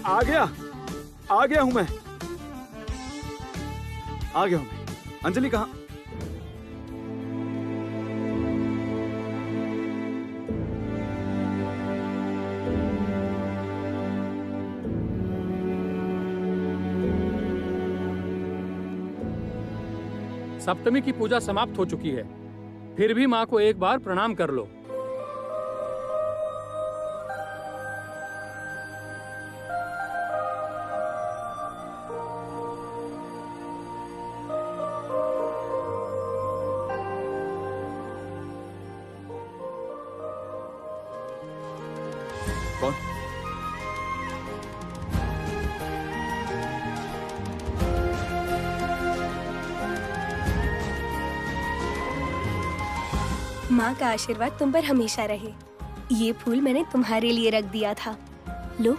आ गया हूं मैं, आ गया हूं मैं। अंजलि कहाँ? सप्तमी की पूजा समाप्त हो चुकी है, फिर भी माँ को एक बार प्रणाम कर लो। कौन? माँ का आशीर्वाद तुम पर हमेशा रहे। ये फूल मैंने तुम्हारे लिए रख दिया था, लो।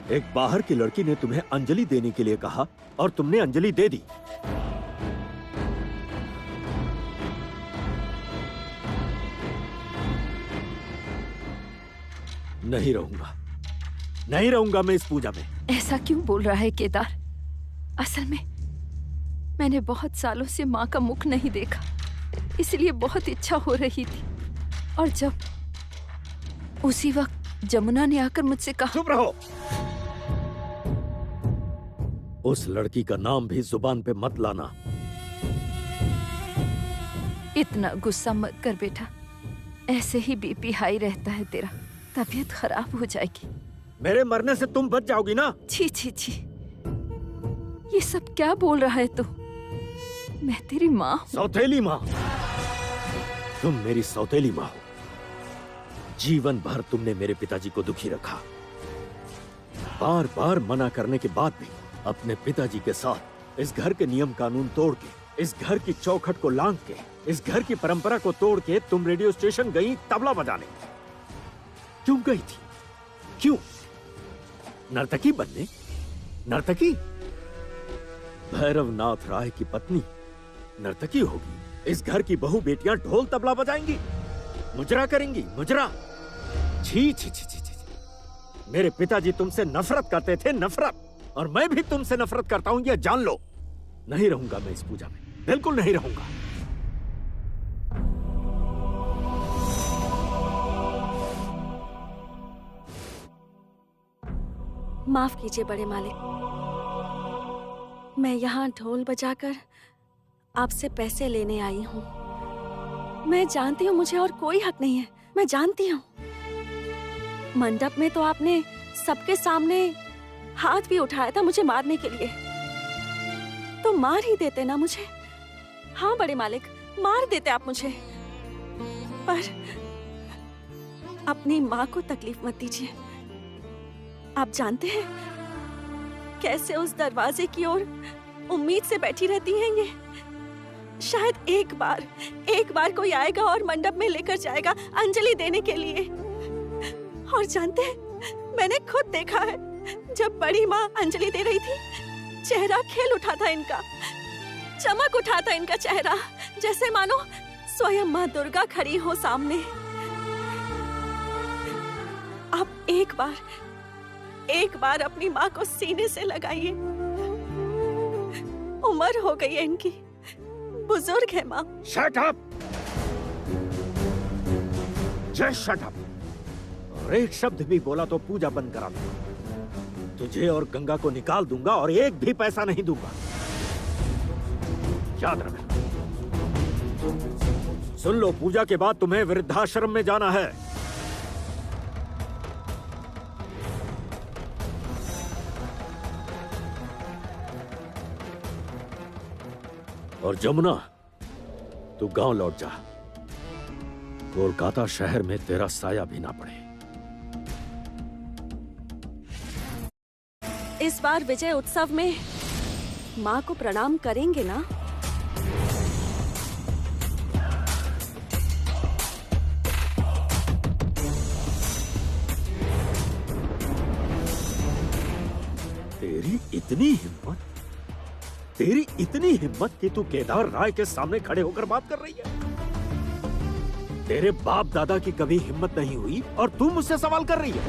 एक बाहर की लड़की ने तुम्हें अंजलि देने के लिए कहा और तुमने अंजलि दे दी। नहीं रहूंगा मैं इस पूजा में। ऐसा क्यों बोल रहा है केदार? असल में मैंने बहुत सालों से माँ का मुख नहीं देखा, इसलिए बहुत इच्छा हो रही थी। और जब उसी वक्त जमुना ने आकर मुझसे कहा। चुप रहो। उस लड़की का नाम भी जुबान पे मत लाना। इतना गुस्सा मत कर बेटा, ऐसे ही बीपी हाई रहता है तेरा, तबीयत खराब हो जाएगी। मेरे मरने से तुम बच जाओगी ना? छी छी छी, ये सब क्या बोल रहा है तू? मैं तेरी माँ हूँ। सौतेली माँ? तुम मेरी सौतेली माँ हो। जीवन भर तुमने मेरे पिताजी को दुखी रखा। बार बार मना करने के बाद भी अपने पिताजी के साथ इस घर के नियम कानून तोड़ के, इस घर की चौखट को लांघ के, इस घर की परंपरा को तोड़ के तुम रेडियो स्टेशन गई तबला बजाने। क्यों गई थी? क्यों? नर्तकी बनने? नर्तकी? भैरवनाथ राय की पत्नी नर्तकी होगी? इस घर की बहू बेटियां ढोल तबला बजाएंगी, मुजरा करेंगी, मुजरा। छी छी छी छी छी। मेरे पिताजी तुमसे नफरत करते थे, नफरत। और मैं भी तुमसे नफरत करता हूं, ये जान लो। नहीं रहूंगा मैं इस पूजा में, बिल्कुल नहीं रहूंगा। माफ कीजिए बड़े मालिक, मैं यहाँ ढोल बजाकर आपसे पैसे लेने आई हूँ। मैं जानती हूँ मुझे और कोई हक नहीं है, मैं जानती हूँ। मंडप में तो आपने सबके सामने हाथ भी उठाया था मुझे मारने के लिए, तो मार ही देते ना मुझे। हाँ बड़े मालिक, मार देते आप मुझे, पर अपनी माँ को तकलीफ मत दीजिए। आप जानते हैं कैसे उस दरवाजे की ओर उम्मीद से बैठी रहती हैं ये। शायद एक बार कोई आएगा और मंडप में लेकर जाएगा अंजलि देने के लिए। और जानते हैं, मैंने खुद देखा है, जब बड़ी माँ अंजलि दे रही थी, चेहरा खिल उठा था इनका, चमक उठा था इनका चेहरा, जैसे मानो स्वयं माँ दुर्गा खड़ी हो सामने। आप एक बार अपनी माँ को सीने से लगाइए। उम्र हो गई है इनकी, बुजुर्ग है माँ। Shut up! Just shut up! और एक शब्द भी बोला तो पूजा बंद करा दूंगा। तुझे और गंगा को निकाल दूंगा और एक भी पैसा नहीं दूंगा, याद रखना। सुन लो, पूजा के बाद तुम्हें वृद्धाश्रम में जाना है। और जमुना, तू गांव लौट जा। कोलकाता शहर में तेरा साया भी ना पड़े। इस बार विजय उत्सव में माँ को प्रणाम करेंगे ना? तेरी इतनी हिम्मत कि तू केदार राय के सामने खड़े होकर बात कर रही है। तेरे बाप दादा की कभी हिम्मत नहीं हुई और तू मुझसे सवाल कर रही है।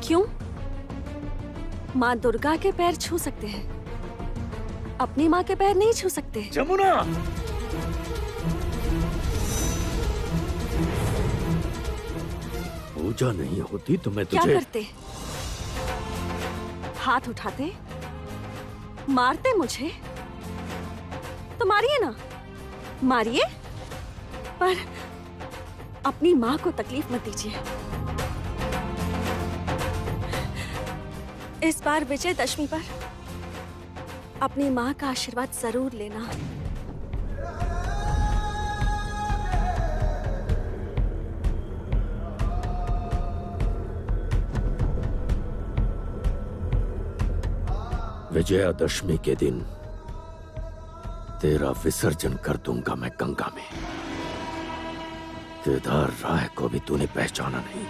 क्यों? माँ दुर्गा के पैर छू सकते हैं, अपनी माँ के पैर नहीं छू सकते। जमुना, पूजा नहीं होती तो मैं क्या तुझे करते? हाथ उठाते, मारते मुझे? तो मारिए ना, मारिए, पर अपनी माँ को तकलीफ मत दीजिए। इस बार विजयदशमी पर अपनी माँ का आशीर्वाद जरूर लेना। विजयादशमी के दिन तेरा विसर्जन कर दूंगा मैं गंगा में। केदार राय को भी तूने पहचाना नहीं।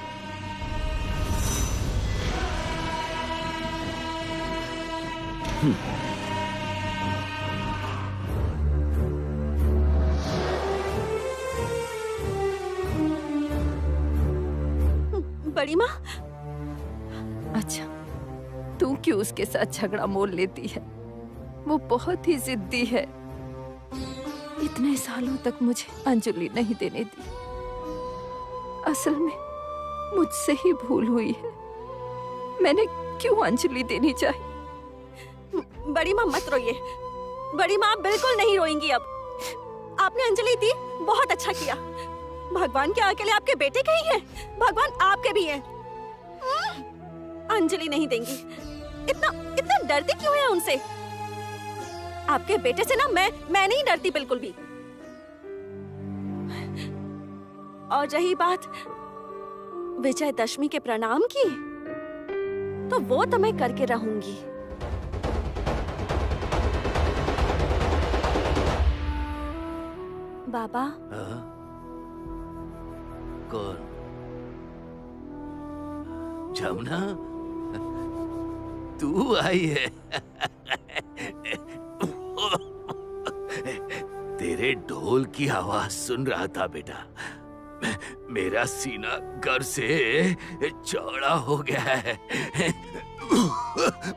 बड़ी माँ, अच्छा, तू क्यों उसके साथ झगड़ा मोल लेती है? वो बहुत ही जिद्दी है। इतने सालों तक मुझे अंजलि नहीं देने दी। असल में मुझसे ही भूल हुई है। मैंने क्यों अंजलि देनी चाहिए? बड़ी माँ मत रोइए। बड़ी माँ बिल्कुल नहीं रोएंगी अब। आपने अंजलि दी, बहुत अच्छा किया। भगवान के अकेले आपके बेटे के ही हैं, भगवान आपके भी हैं। अंजलि नहीं देंगी। इतना इतना डरती क्यों है उनसे? आपके बेटे से ना मैं नहीं डरती बिल्कुल भी। और रही बात विजयदशमी के प्रणाम की, तो वो तो मैं करके रहूंगी। बाबा, कौन? जमुना, तू आई है? तेरे ढोल की आवाज सुन रहा था बेटा। मेरा सीना गर्व से चौड़ा हो गया है।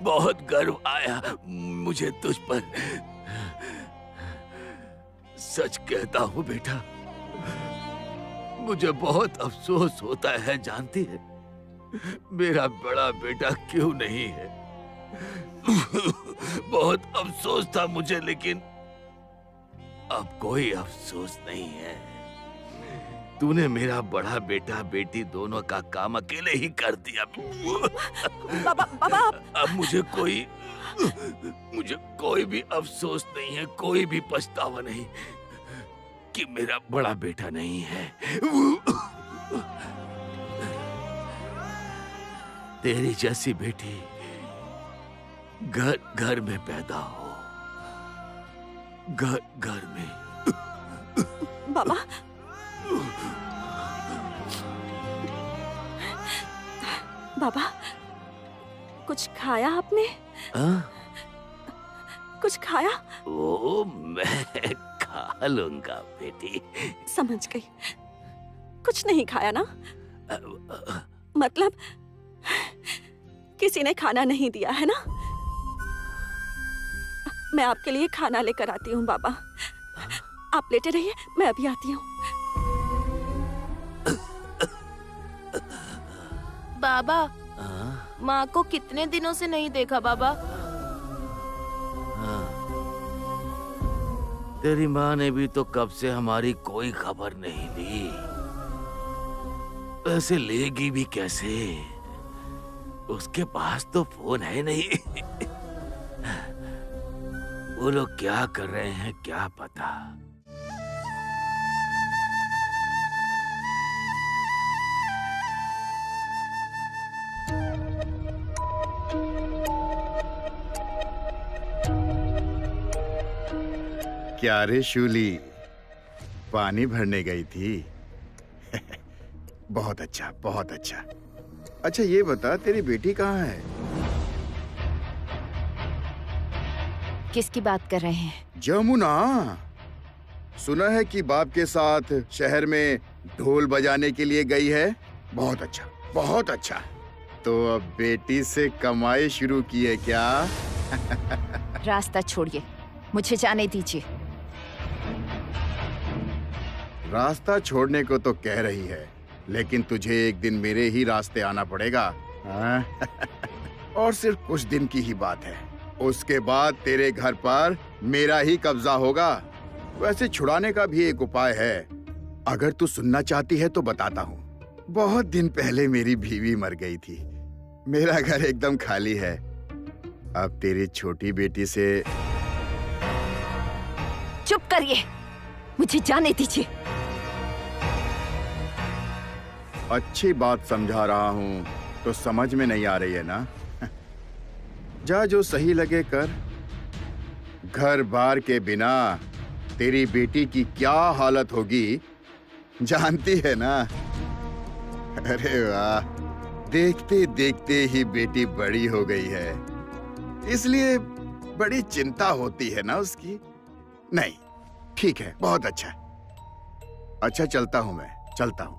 बहुत गर्व आया मुझे तुझ पर। सच कहता हूँ बेटा, मुझे बहुत अफसोस होता है, जानती है? मेरा बड़ा बेटा क्यों नहीं है। बहुत अफसोस था मुझे, लेकिन अब कोई अफसोस नहीं है। तूने मेरा बड़ा बेटा बेटी दोनों का काम अकेले ही कर दिया। बाबा अब मुझे कोई भी अफसोस नहीं है, कोई भी पछतावा नहीं कि मेरा बड़ा बेटा नहीं है। तेरी जैसी बेटी घर में पैदा हो, घर में। बाबा, बाबा, कुछ खाया आपने? कुछ खाया? ओ, मैं खा लूंगा बेटी। समझ गई, कुछ नहीं खाया ना? मतलब किसी ने खाना नहीं दिया है ना? मैं आपके लिए खाना लेकर आती हूँ बाबा। आप लेटे रहिए, मैं अभी आती हूँ। बाबा, माँ को कितने दिनों से नहीं देखा बाबा। तेरी माँ ने भी तो कब से हमारी कोई खबर नहीं ली। ऐसे लेगी भी कैसे? उसके पास तो फोन है नहीं। वो लोग क्या कर रहे हैं क्या पता। क्या रे शूली, पानी भरने गई थी? बहुत अच्छा, बहुत अच्छा। अच्छा ये बता, तेरी बेटी कहाँ है? किसकी बात कर रहे हैं? जमुना। सुना है कि बाप के साथ शहर में ढोल बजाने के लिए गई है। बहुत अच्छा, बहुत अच्छा। तो अब बेटी से कमाई शुरू की है क्या? रास्ता छोड़िए, मुझे जाने दीजिए। रास्ता छोड़ने को तो कह रही है, लेकिन तुझे एक दिन मेरे ही रास्ते आना पड़ेगा। हाँ? और सिर्फ कुछ दिन की ही बात है। उसके बाद तेरे घर पर मेरा ही कब्जा होगा। वैसे छुड़ाने का भी एक उपाय है। अगर तू सुनना चाहती है तो बताता हूँ। बहुत दिन पहले मेरी बीवी मर गई थी। मेरा घर एकदम खाली है। अब तेरी छोटी बेटी से। चुप करिए, मुझे जाने दीजिए। अच्छी बात समझा रहा हूँ तो समझ में नहीं आ रही है ना? जा, जो सही लगे कर। घर बार के बिना तेरी बेटी की क्या हालत होगी जानती है ना? अरे वाह, देखते देखते ही बेटी बड़ी हो गई है, इसलिए बड़ी चिंता होती है ना उसकी। नहीं, ठीक है, बहुत अच्छा। अच्छा चलता हूँ, मैं चलता हूँ।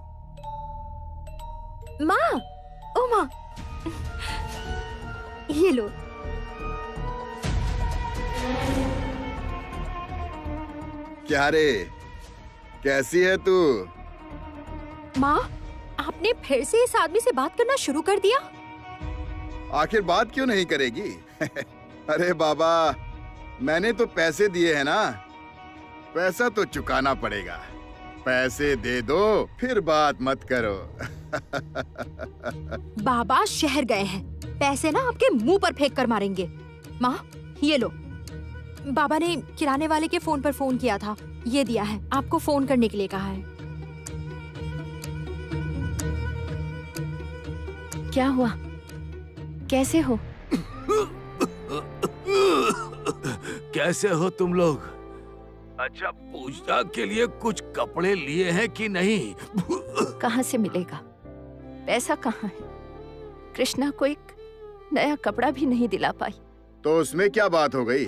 माँ, ओ माँ, ये लो। क्या रे, कैसी है तू? माँ, आपने फिर से इस आदमी से बात करना शुरू कर दिया? आखिर बात क्यों नहीं करेगी? अरे बाबा, मैंने तो पैसे दिए हैं ना, पैसा तो चुकाना पड़ेगा। पैसे दे दो, फिर बात मत करो। बाबा शहर गए हैं, पैसे ना आपके मुंह पर फेंक कर मारेंगे। माँ, ये लो। बाबा ने किराने वाले के फोन पर फोन किया था, ये दिया है, आपको फोन करने के लिए कहा है। क्या हुआ? कैसे हो? कैसे हो तुम लोग? अच्छा, पूजा के लिए कुछ कपड़े लिए हैं कि नहीं? कहाँ से मिलेगा? पैसा कहाँ है? कृष्णा को एक नया कपड़ा भी नहीं दिला पाई। तो उसमें क्या बात हो गई?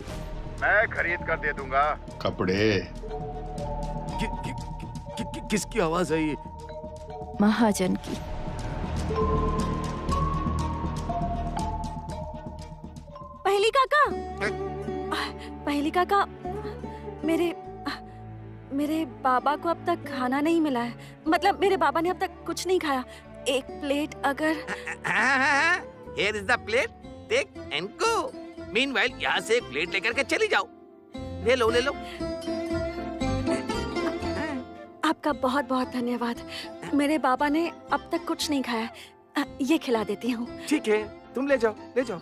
मैं खरीद कर दे दूंगा कपड़े। किसकी आवाज है ये? महाजन की। पहली काका, पहली काका, मेरे बाबा को अब तक खाना नहीं मिला है। मतलब मेरे बाबा ने अब तक कुछ नहीं खाया। एक प्लेट अगर। Here is the plate. Take and go. Meanwhile, यहाँ से एक प्लेट लेकर के चली जाओ। ले लो, ले लो। आपका बहुत बहुत धन्यवाद। मेरे बाबा ने अब तक कुछ नहीं खाया। ये खिला देती हूँ। ठीक है, तुम ले जाओ, ले जाओ।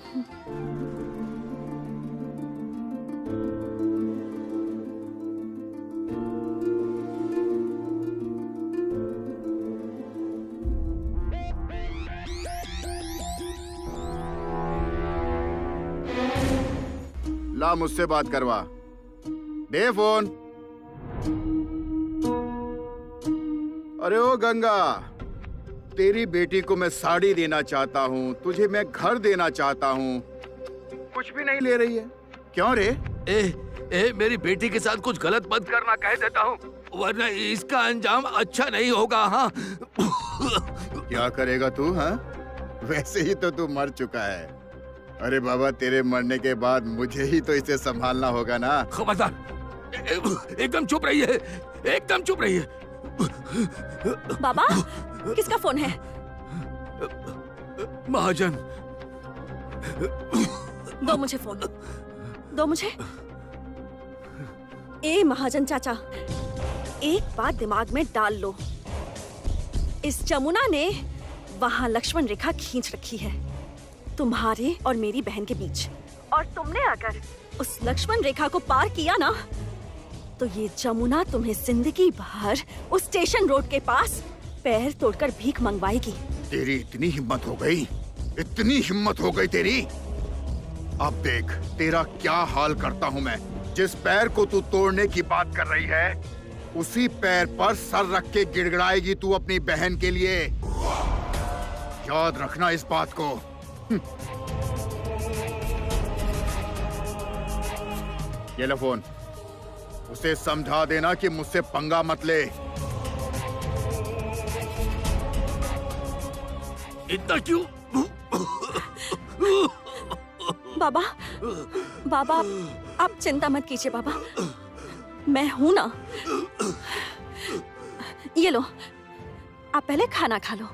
ला, मुझसे बात करवा। दे फोन। अरे ओ गंगा, तेरी बेटी को मैं साड़ी देना चाहता हूँ, तुझे मैं घर देना चाहता हूँ, कुछ भी नहीं ले रही है। क्यों रे? मेरी बेटी के साथ कुछ गलत मत करना, कह देता हूँ, वरना इसका अंजाम अच्छा नहीं होगा। हाँ। क्या करेगा तू? हाँ, वैसे ही तो तू मर चुका है। अरे बाबा, तेरे मरने के बाद मुझे ही तो इसे संभालना होगा ना। खबरदार, एकदम चुप रहिए, एकदम चुप रहिए। बाबा, किसका फोन है? महाजन। दो मुझे फोन, दो मुझे। ए महाजन चाचा, एक बात दिमाग में डाल लो, इस जमुना ने वहां लक्ष्मण रेखा खींच रखी है। तुम्हारे और मेरी बहन के बीच। और तुमने अगर उस लक्ष्मण रेखा को पार किया ना, तो ये जमुना तुम्हें जिंदगी भर उस स्टेशन रोड के पास पैर तोड़कर भीख मंगवाएगी। तेरी इतनी हिम्मत हो गई, इतनी हिम्मत हो गई तेरी। अब देख तेरा क्या हाल करता हूँ मैं। जिस पैर को तू तोड़ने की बात कर रही है, उसी पैर पर सर रख के गिड़गिड़ाएगी तू अपनी बहन के लिए। याद रखना इस बात को। ये लो फोन, उसे समझा देना कि मुझसे पंगा मत ले। इतना क्यों? बाबा, बाबा आप चिंता मत कीजिए बाबा, मैं हूं ना। ये लो, आप पहले खाना खा लो।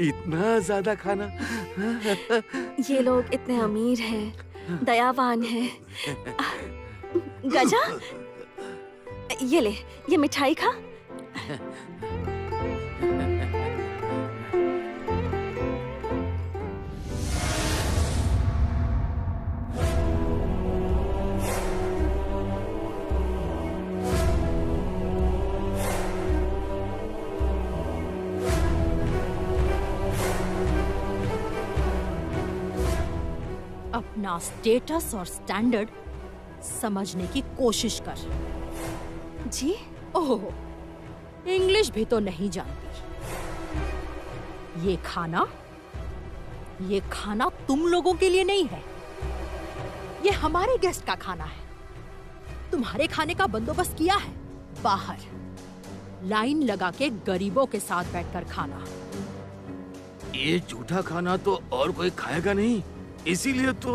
इतना ज्यादा खाना? ये लोग इतने अमीर हैं, दयावान हैं। गजा, ये ले, ये मिठाई खा। अपना स्टेटस और स्टैंडर्ड समझने की कोशिश कर। जी? ओह, इंग्लिश भी तो नहीं जानती। ये खाना तुम लोगों के लिए नहीं है, ये हमारे गेस्ट का खाना है। तुम्हारे खाने का बंदोबस्त किया है बाहर, लाइन लगा के गरीबों के साथ बैठकर खाना। ये झूठा खाना तो और कोई खाएगा नहीं, इसीलिए तो।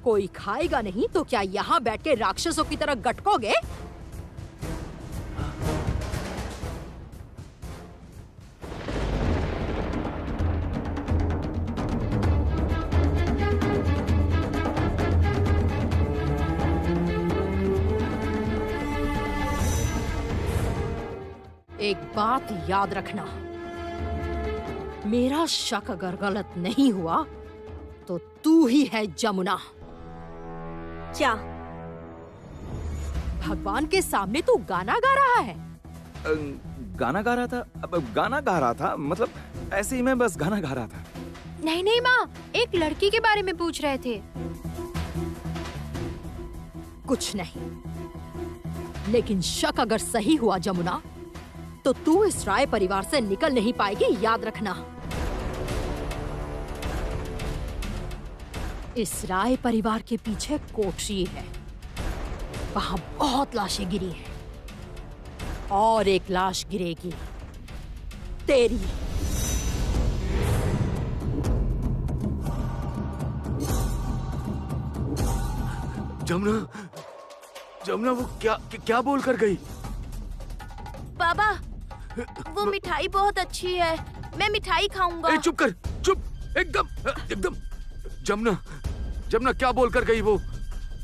कोई खाएगा नहीं तो क्या यहाँ बैठ के राक्षसों की तरह गटकोगे? एक बात याद रखना, मेरा शक अगर गलत नहीं हुआ तो तू ही है जमुना। क्या? भगवान के सामने तू गाना गा रहा है? गाना गा रहा था? अब गाना गा रहा था मतलब ऐसे ही मैं बस गाना गा रहा था। नहीं नहीं माँ, एक लड़की के बारे में पूछ रहे थे। कुछ नहीं, लेकिन शक अगर सही हुआ जमुना, तो तू इस राय परिवार से निकल नहीं पाएगी, याद रखना। इस राय परिवार के पीछे कोठरी है, वहां बहुत लाशें गिरी हैं, और एक लाश गिरेगी, तेरी। जमुना वो क्या बोल कर गई? बाबा, वो मिठाई बहुत अच्छी है, मैं मिठाई खाऊंगा। चुप कर, चुप, एकदम। जमुना क्या बोल कर गई वो?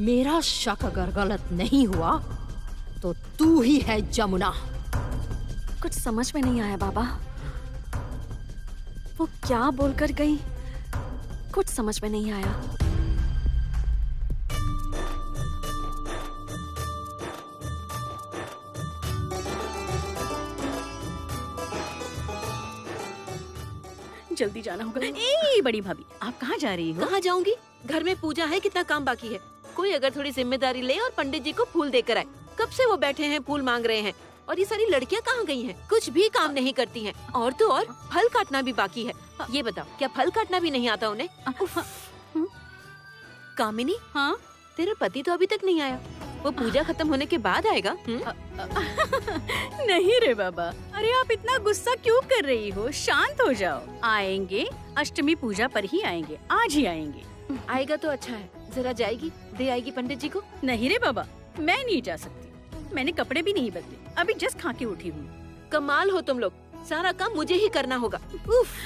मेरा शक अगर गलत नहीं हुआ तो तू ही है जमुना। कुछ समझ में नहीं आया बाबा, वो क्या बोलकर गई, कुछ समझ में नहीं आया। जल्दी जाना होगा। ए बड़ी भाभी, आप कहाँ जा रही हो? कहाँ जाऊंगी, घर में पूजा है, कितना काम बाकी है। कोई अगर थोड़ी जिम्मेदारी ले और पंडित जी को फूल देकर आए। कब से वो बैठे हैं, फूल मांग रहे हैं। और ये सारी लड़कियाँ कहाँ गई हैं? कुछ भी काम नहीं करती हैं। और तो और फल काटना भी बाकी है। ये बताओ, क्या फल काटना भी नहीं आता उन्हें? कामिनी, हाँ, तेरा पति तो अभी तक नहीं आया, वो पूजा खत्म होने के बाद आएगा। नहीं रे बाबा, अरे आप इतना गुस्सा क्यों कर रही हो? शांत हो जाओ, आएंगे, अष्टमी पूजा पर ही आएंगे, आज ही आएंगे। आएगा तो अच्छा है, जरा जाएगी, दे आएगी पंडित जी को। नहीं रे बाबा, मैं नहीं जा सकती, मैंने कपड़े भी नहीं बदले, अभी जस्ट खा के उठी हूँ। कमाल हो तुम लोग, सारा काम मुझे ही करना होगा।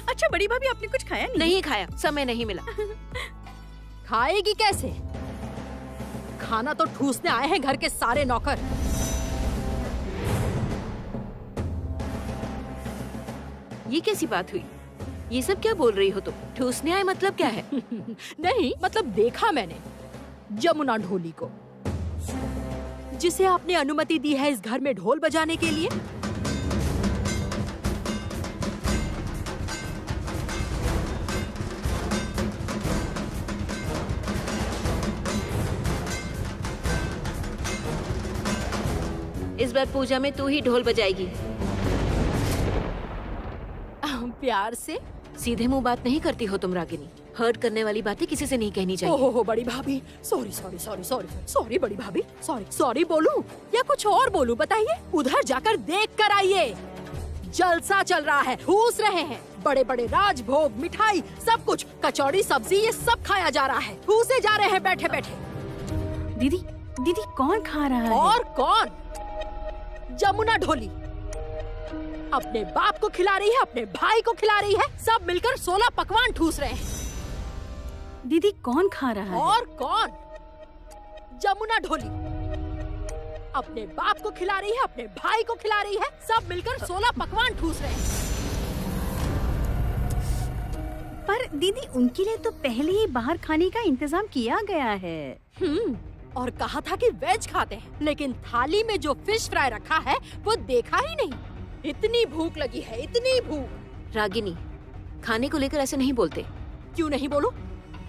अच्छा बड़ी भाभी, आपने कुछ खाया नहीं? नहीं खाया, समय नहीं मिला। खाएगी कैसे? खाना तो ठूसने आए हैं घर के सारे नौकर। ये कैसी बात हुई? ये सब क्या बोल रही हो तुम? ठूसने आए मतलब क्या है? नहीं, मतलब देखा मैंने जमुना ढोली को, जिसे आपने अनुमति दी है इस घर में ढोल बजाने के लिए। इस बार पूजा में तू ही ढोल बजाएगी। प्यार से? सीधे मुंह बात नहीं करती हो तुम रागिनी। हर्ट करने वाली बातें किसी से नहीं कहनी चाहिए। ओहो बड़ी भाभी, sorry sorry sorry sorry sorry बड़ी भाभी, सॉरी सॉरी बोलूं या कुछ और बोलूं बताइए? उधर जाकर देख कर आइए, जलसा चल रहा है, ठूस रहे हैं, बड़े बड़े राजभोग, मिठाई, सब कुछ, कचौड़ी, सब्जी, ये सब खाया जा रहा है, ठूसे जा रहे हैं बैठे बैठे। दीदी दीदी कौन खा रहा है? और कौन? जमुना ढोली अपने बाप को खिला रही है, अपने भाई को खिला रही है, सब मिलकर 16 पकवान ठूस रहे हैं। दीदी कौन खा रहा है? और कौन? जमुना ढोली अपने बाप को खिला रही है, अपने भाई को खिला रही है, सब मिलकर 16 पकवान ठूस रहे हैं। पर दीदी उनके लिए तो पहले ही बाहर खाने का इंतजाम किया गया है। और कहा था कि वेज खाते हैं, लेकिन थाली में जो फिश फ्राई रखा है वो देखा ही नहीं। इतनी भूख लगी है, इतनी भूख। रागिनी, खाने को लेकर ऐसे नहीं बोलते। क्यों नहीं बोलूं?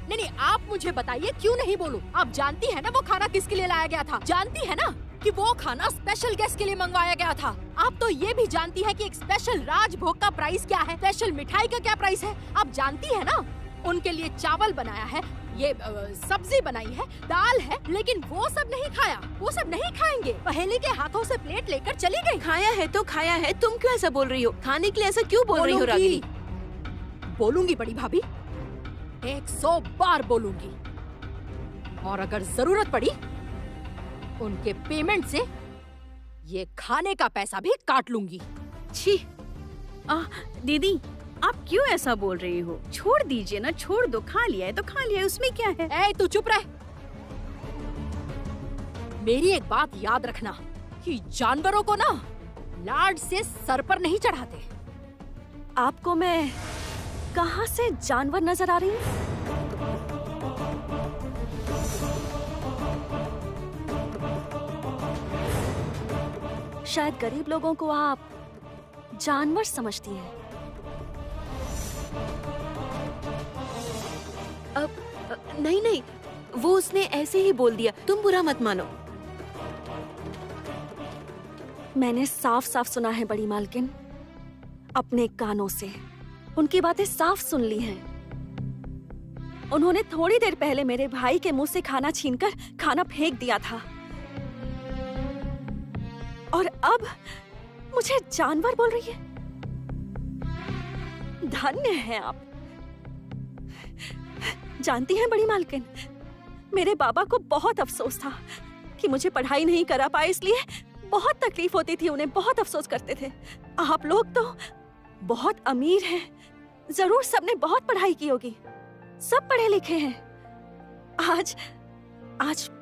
नहीं, आप मुझे बताइए क्यों नहीं बोलूं? आप जानती है ना वो खाना किसके लिए लाया गया था? जानती है ना कि वो खाना स्पेशल गेस्ट के लिए मंगवाया गया था? आप तो ये भी जानती है कि एक स्पेशल राजभोग का प्राइस क्या है, स्पेशल मिठाई का क्या प्राइस है? आप जानती है ना उनके लिए चावल बनाया है, ये सब्जी बनाई है, दाल है, लेकिन वो सब नहीं खाया, वो सब नहीं खाएंगे। पहेली के हाथों से प्लेट लेकर चली गई। खाया है तो खाया है, तुम क्यों ऐसा बोल रही हो? खाने के लिए ऐसा क्यों बोल रही हो रागिनी? बोलूंगी बड़ी भाभी, 100 बार बोलूंगी, और अगर जरूरत पड़ी उनके पेमेंट से ये खाने का पैसा भी काट लूंगी। छी, दीदी आप क्यों ऐसा बोल रही हो? छोड़ दीजिए ना, छोड़ दो, खा लिया है तो खा लिया है, उसमें क्या है? ए, तू चुप रह। मेरी एक बात याद रखना कि जानवरों को ना लाड से सर पर नहीं चढ़ाते। आपको मैं कहाँ से जानवर नजर आ रही हूँ? शायद गरीब लोगों को आप जानवर समझती हैं। नहीं नहीं, वो उसने ऐसे ही बोल दिया, तुम बुरा मत मानो। मैंने साफ साफ सुना है बड़ी मालकिन, अपने कानों से उनकी बातें साफ सुन ली हैं। उन्होंने थोड़ी देर पहले मेरे भाई के मुंह से खाना छीनकर खाना फेंक दिया था, और अब मुझे जानवर बोल रही है। धन्य है आप। जानती हैं बड़ी मालकिन, मेरे बाबा को बहुत अफसोस था कि मुझे पढ़ाई नहीं करा पाए, इसलिए बहुत तकलीफ होती थी उन्हें, बहुत अफसोस करते थे। आप लोग तो बहुत अमीर हैं, जरूर सबने बहुत पढ़ाई की होगी, सब पढ़े लिखे हैं। आज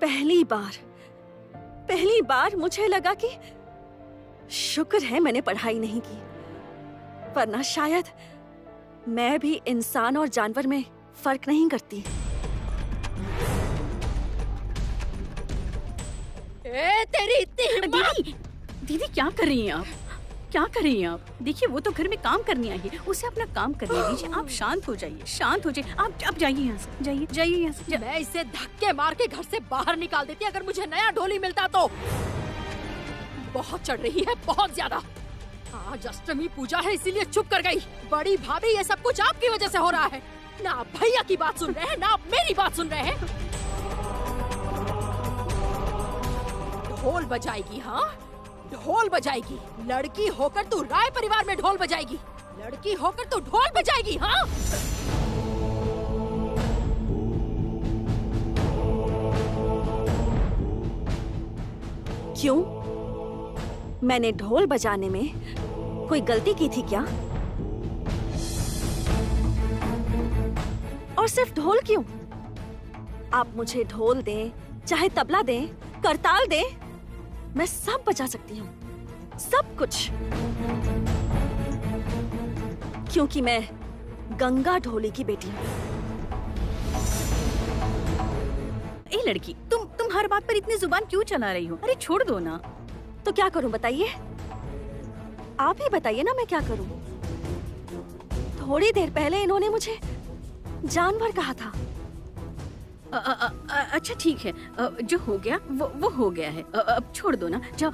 पहली बार मुझे लगा कि शुक्र है मैंने पढ़ाई नहीं की, वरना शायद मैं भी इंसान और जानवर में फर्क नहीं करती। तेरी इतनी हिम्मत! दीदी क्या कर रही हैं आप? क्या कर रही हैं आप? देखिए वो तो घर में काम करने आई है, उसे अपना काम करने दीजिए। आप शांत हो जाइए, शांत हो जाइए। आप जाइए यहाँ से, जाइए यहाँ से। मैं इसे धक्के मार के घर से बाहर निकाल देती अगर मुझे नया ढोली मिलता तो। बहुत चढ़ रही है, बहुत ज्यादा। आज अष्टमी पूजा है इसीलिए चुप कर गई। बड़ी भाभी, ये सब कुछ आपकी वजह से हो रहा है। ना आप भैया की बात सुन रहे हैं, ना आप मेरी बात सुन रहे हैं। ढोल बजाएगी? हाँ, ढोल बजाएगी। लड़की होकर तू राय परिवार में ढोल बजाएगी, लड़की होकर तू ढोल बजाएगी? हाँ, क्यों? मैंने ढोल बजाने में कोई गलती की थी क्या? और सिर्फ ढोल क्यों? आप मुझे ढोल दें, चाहे तबला दें, करताल दें, मैं सब बजा सकती हूँ, सब कुछ। क्योंकि मैं गंगा ढोली की बेटी हूँ। ए लड़की, तुम हर बात पर इतनी जुबान क्यों चला रही हो? अरे छोड़ दो ना। तो क्या करूं बताइए? आप ही बताइए ना मैं क्या करूं। थोड़ी देर पहले इन्होंने मुझे जानवर कहा था। अच्छा ठीक है, जो हो गया वो हो गया है। अब छोड़ दो ना, जाओ।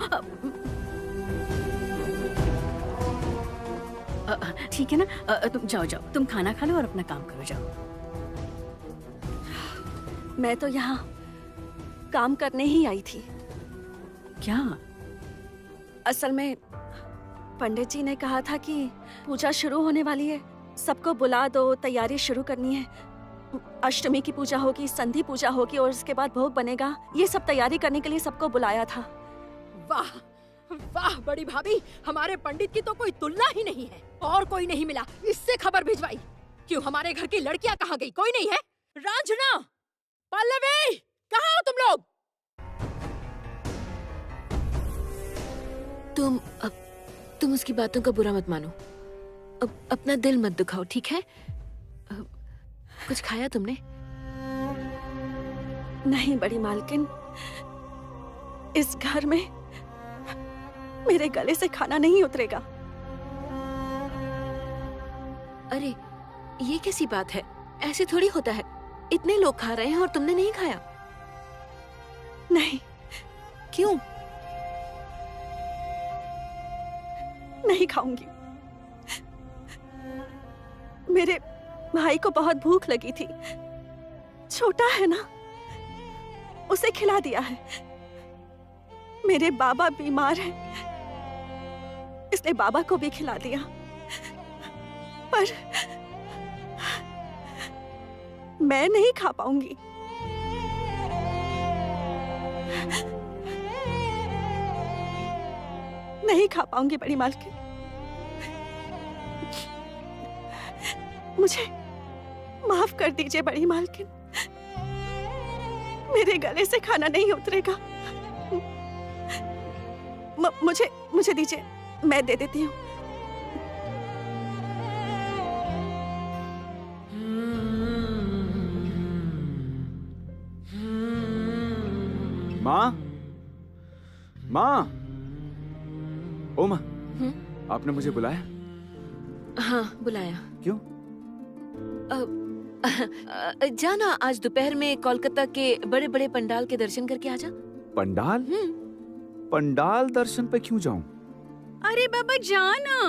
ठीक है ना, तुम जाओ, तुम खाना खा लो और अपना काम करो, जाओ। मैं तो यहाँ काम करने ही आई थी। क्या? असल में पंडित जी ने कहा था कि पूजा शुरू होने वाली है, सबको बुला दो, तैयारी शुरू करनी है। अष्टमी की पूजा होगी, संधि पूजा होगी और उसके बाद भोग बनेगा। ये सब तैयारी करने के लिए सबको बुलाया था। वाह वाह बड़ी भाभी, हमारे पंडित की तो कोई तुलना ही नहीं है। और कोई नहीं मिला, इससे खबर भिजवाई। क्यों, हमारे घर की लड़कियां कहाँ गई? कोई नहीं है? रांझना, पल्लवी, कहाँ हो तुम लोग? तुम उसकी बातों का बुरा मत मानो। अपना दिल मत दुखाओ, ठीक है? कुछ खाया तुमने? नहीं बड़ी मालकिन, इस घर में मेरे गले से खाना नहीं उतरेगा। अरे ये कैसी बात है? ऐसे थोड़ी होता है। इतने लोग खा रहे हैं और तुमने नहीं खाया? नहीं। क्यों? नहीं खाऊंगी। मेरे भाई को बहुत भूख लगी थी, छोटा है ना, उसे खिला दिया है। मेरे बाबा बीमार हैं, इसलिए बाबा को भी खिला दिया। पर मैं नहीं खा पाऊंगी। नहीं खा पाऊंगी बड़ी मालकिन। मुझे माफ कर दीजिए बड़ी मालकिन, मेरे गले से खाना नहीं उतरेगा। मुझे दीजिए, मैं दे देती हूँ। माँ, माँ, ओ माँ, आपने मुझे बुलाया? हाँ बुलाया। क्यों? जाना, आज दोपहर में कोलकाता के बड़े बड़े पंडाल के दर्शन करके आजा। पंडाल? पंडाल दर्शन पे क्यों जाऊं? अरे बाबा जाना,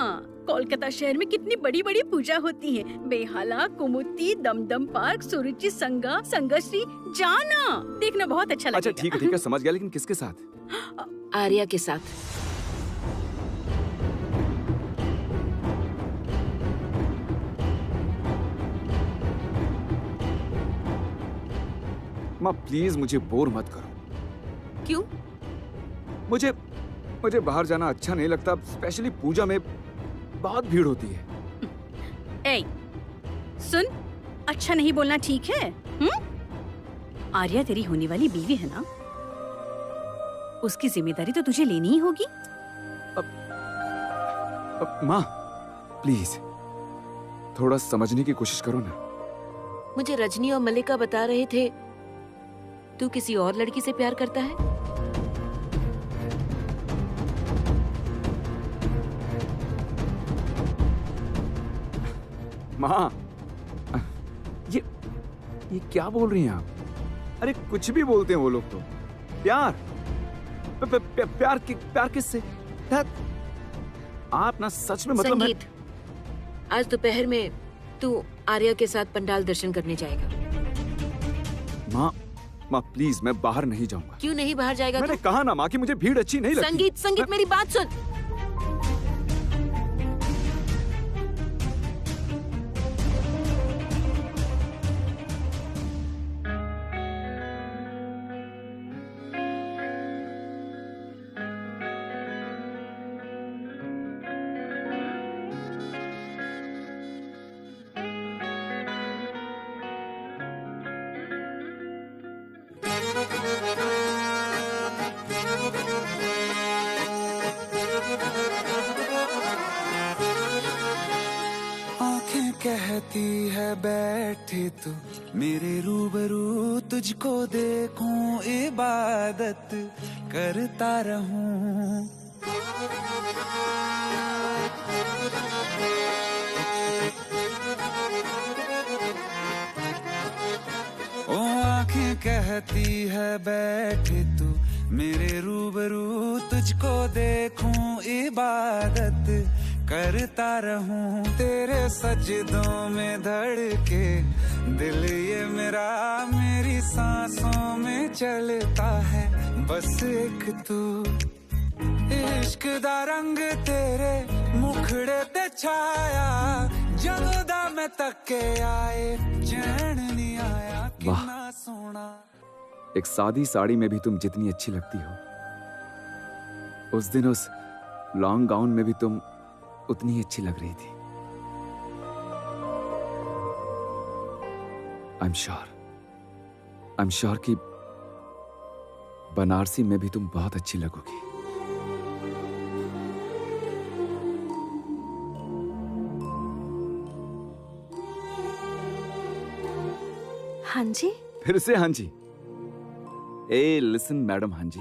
कोलकाता शहर में कितनी बड़ी बड़ी पूजा होती है। बेहाला, कुमुत्ती, दमदम पार्क, सुरुचि, संगा, संगश्री, जाना, देखना बहुत अच्छा लगेगा। अच्छा ठीक है, समझ गया, लेकिन किसके साथ? आर्या के साथ। माँ प्लीज मुझे बोर मत करो। क्यों? मुझे बाहर जाना अच्छा नहीं लगता, स्पेशली पूजा में बहुत भीड़ होती है। ए, सुन, अच्छा नहीं बोलना, ठीक है? आर्या तेरी होने वाली बीवी है ना, उसकी जिम्मेदारी तो तुझे लेनी ही होगी। माँ प्लीज थोड़ा समझने की कोशिश करो ना। मुझे रजनी और मल्लिका बता रहे थे तू किसी और लड़की से प्यार करता है। माँ, ये क्या बोल रही हैं आप? अरे कुछ भी बोलते हैं वो लोग तो। प्यार प्यार किससे? आप ना सच में मतलब संगीत, आज दोपहर में तू आर्या के साथ पंडाल दर्शन करने जाएगा। माँ प्लीज, मैं बाहर नहीं जाऊंगा। क्यों नहीं बाहर जाएगा? मैंने कहा ना माँ कि मुझे भीड़ अच्छी नहीं लगती। संगीत, मेरी बात सुन। कहती है बैठे तू मेरे रूबरू, तुझको देखूं इबादत करता रहूं। ओ आंखें कहती है बैठे तू मेरे रूबरू, तुझको देखूं इबादत करता रहूं। तेरे सजदों में धड़के दिल ये मेरा, मेरी सांसों में चलता है बस एक तू। इश्क दा रंग तेरे मुखड़े ते छाया, ਜਦੋਂ ਦਾ मैं तके आए चैन नहीं आया। कितना सोना। एक सादी साड़ी में भी तुम जितनी अच्छी लगती हो, उस दिन उस लॉन्ग गाउन में भी तुम उतनी अच्छी लग रही थी। आई एम श्योर कि बनारसी में भी तुम बहुत अच्छी लगोगी। हाँ जी। फिर से हाँ जी। ए लिसन मैडम, हाँ जी।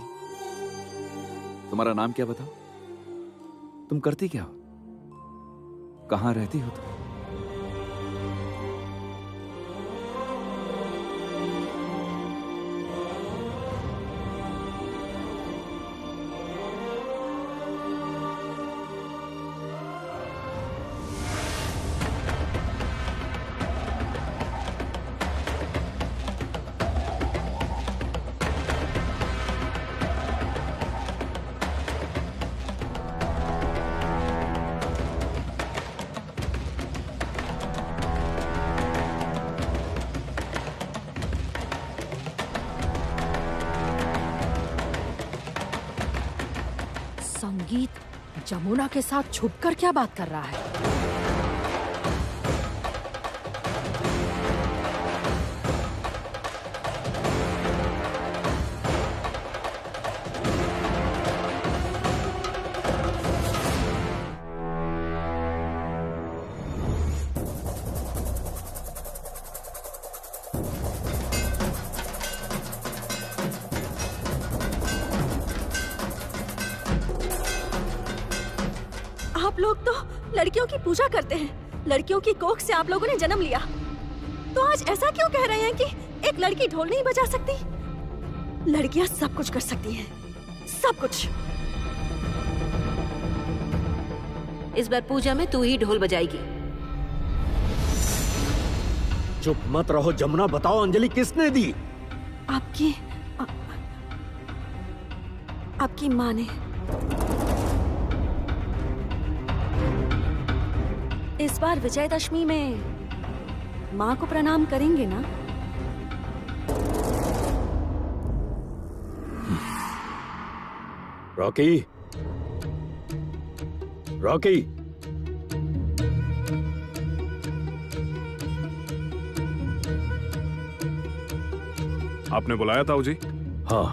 तुम्हारा नाम क्या बताओ? तुम करती क्या हो? कहाँ रहती हो तुम? संगीत जमुना के साथ छुपकर क्या बात कर रहा है? आप लोग तो लड़कियों की पूजा करते हैं। लड़कियों की कोख से आप लोगों ने जन्म लिया, तो आज ऐसा क्यों कह रहे हैं कि एक लड़की ढोल नहीं बजा सकती? लड़कियां सब कुछ कर सकती हैं, सब कुछ। इस बार पूजा में तू ही ढोल बजाएगी। चुप मत रहो जमुना, बताओ अंजलि किसने दी? आपकी माँ ने। इस बार विजयदशमी में माँ को प्रणाम करेंगे ना? रॉकी, रॉकी, आपने बुलाया ताऊ जी? हाँ।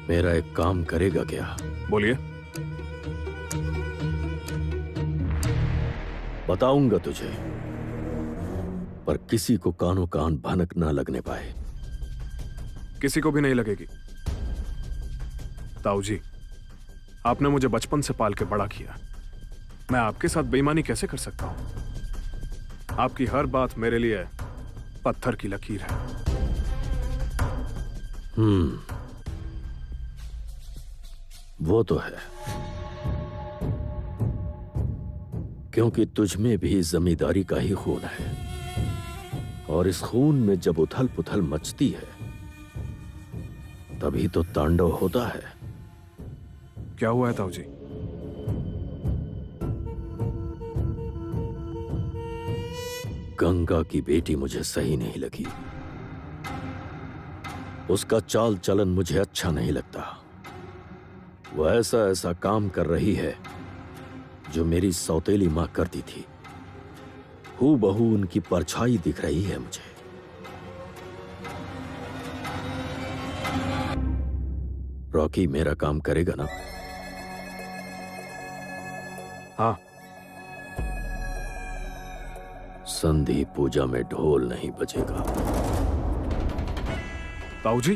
मेरा एक काम करेगा क्या? बोलिए। बताऊंगा तुझे, पर किसी को कानो कान भनक ना लगने पाए। किसी को भी नहीं लगेगी। ताऊ जी, आपने मुझे बचपन से पाल के बड़ा किया, मैं आपके साथ बेईमानी कैसे कर सकता हूं? आपकी हर बात मेरे लिए पत्थर की लकीर है। वो तो है, क्योंकि तुझ में भी जमींदारी का ही खून है, और इस खून में जब उथल पुथल मचती है तभी तो तांडव होता है। क्या हुआ है ताऊ जी? गंगा की बेटी मुझे सही नहीं लगी। उसका चाल चलन मुझे अच्छा नहीं लगता। वो ऐसा ऐसा काम कर रही है जो मेरी सौतेली मां करती थी। हूबहू उनकी परछाई दिख रही है मुझे। रॉकी मेरा काम करेगा ना? हाँ। संधि पूजा में ढोल नहीं बजेगा। ताऊजी,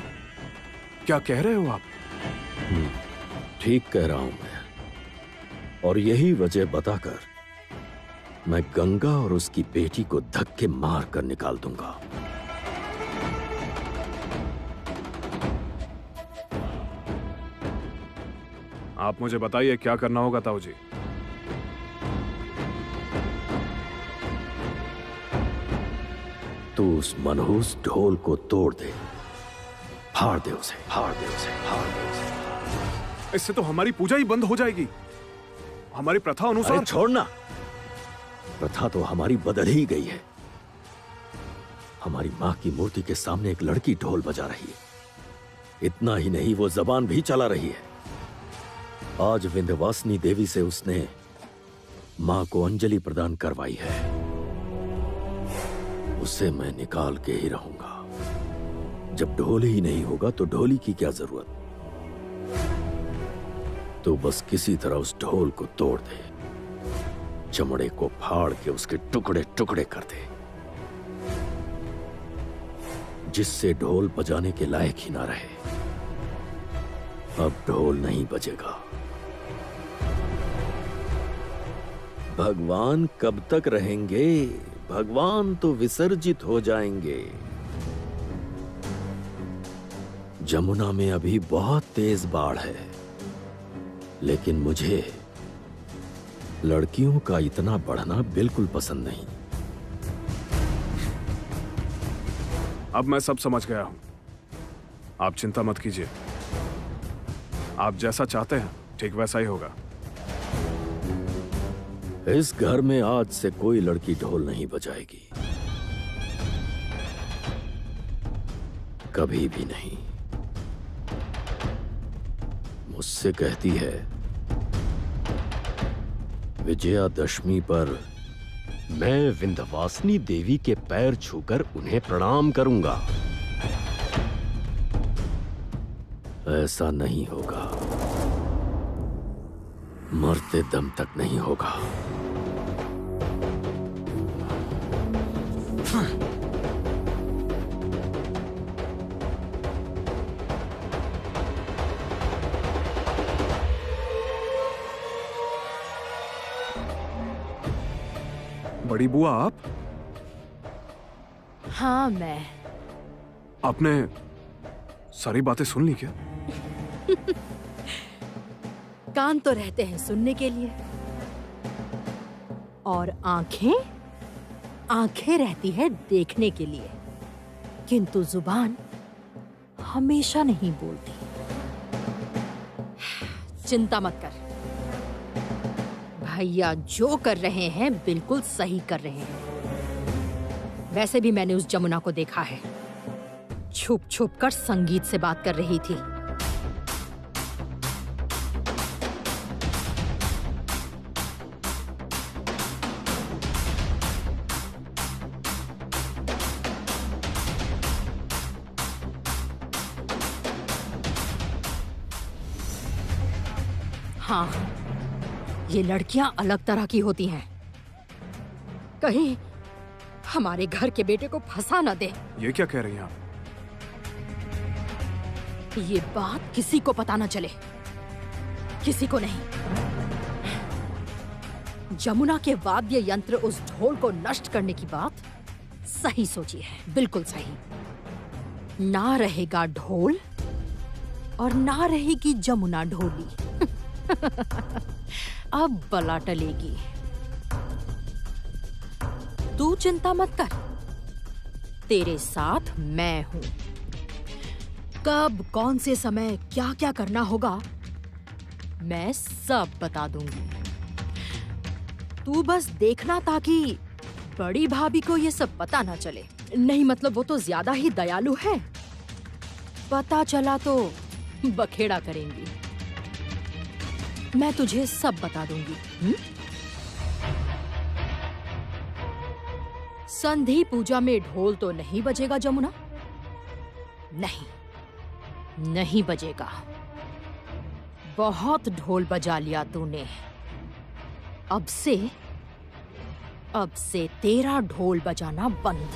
क्या कह रहे हो आप? ठीक कह रहा हूं मैं, और यही वजह बताकर मैं गंगा और उसकी बेटी को धक्के मार कर निकाल दूंगा। आप मुझे बताइए क्या करना होगा ताऊजी। तू उस मनहूस ढोल को तोड़ दे, फाड़ दे उसे, फाड़ दे उसे, फाड़ दे उसे। इससे तो हमारी पूजा ही बंद हो जाएगी। हमारी प्रथा अनुसार। अरे छोड़ना, प्रथा तो हमारी बदल ही गई है। हमारी मां की मूर्ति के सामने एक लड़की ढोल बजा रही है। इतना ही नहीं, वो जबान भी चला रही है। आज विंध्यवासिनी देवी से उसने मां को अंजलि प्रदान करवाई है। उसे मैं निकाल के ही रहूंगा। जब ढोल ही नहीं होगा तो ढोली की क्या जरूरत। तो बस किसी तरह उस ढोल को तोड़ दे, चमड़े को फाड़ के उसके टुकड़े टुकड़े कर दे, जिससे ढोल बजाने के लायक ही ना रहे। अब ढोल नहीं बजेगा। भगवान कब तक रहेंगे? भगवान तो विसर्जित हो जाएंगे। जमुना में अभी बहुत तेज बाढ़ है, लेकिन मुझे लड़कियों का इतना बढ़ना बिल्कुल पसंद नहीं। अब मैं सब समझ गया हूं। आप चिंता मत कीजिए। आप जैसा चाहते हैं ठीक वैसा ही होगा। इस घर में आज से कोई लड़की ढोल नहीं बजाएगी, कभी भी नहीं। मुझसे कहती है विजयादशमी पर मैं विंध्यवासिनी देवी के पैर छूकर उन्हें प्रणाम करूंगा। ऐसा नहीं होगा, मरते दम तक नहीं होगा। बड़ी बुआ आप? हाँ मैं। आपने सारी बातें सुन ली क्या? कान तो रहते हैं सुनने के लिए, और आंखें आंखें रहती है देखने के लिए, किंतु जुबान हमेशा नहीं बोलती। चिंता मत कर, भैया जो कर रहे हैं बिल्कुल सही कर रहे हैं। वैसे भी मैंने उस जमुना को देखा है, छुप छुप कर संगीत से बात कर रही थी। हाँ, ये लड़कियां अलग तरह की होती हैं। कहीं हमारे घर के बेटे को फंसा न दे। ये क्या कह रही हैं आप? ये बात किसी को पता न चले, किसी को नहीं। जमुना के वाद्य यंत्र उस ढोल को नष्ट करने की बात सही सोची है, बिल्कुल सही। ना रहेगा ढोल और ना रहेगी जमुना ढोली। अब बला टलेगी। तू चिंता मत कर, तेरे साथ मैं हूं। कब कौन से समय क्या क्या करना होगा मैं सब बता दूंगी। तू बस देखना ताकि बड़ी भाभी को ये सब पता ना चले। नहीं मतलब वो तो ज्यादा ही दयालु है, पता चला तो बखेड़ा करेंगी। मैं तुझे सब बता दूंगी। संधि पूजा में ढोल तो नहीं बजेगा जमुना? नहीं, नहीं बजेगा। बहुत ढोल बजा लिया तूने। अब से अब से तेरा ढोल बजाना बंद।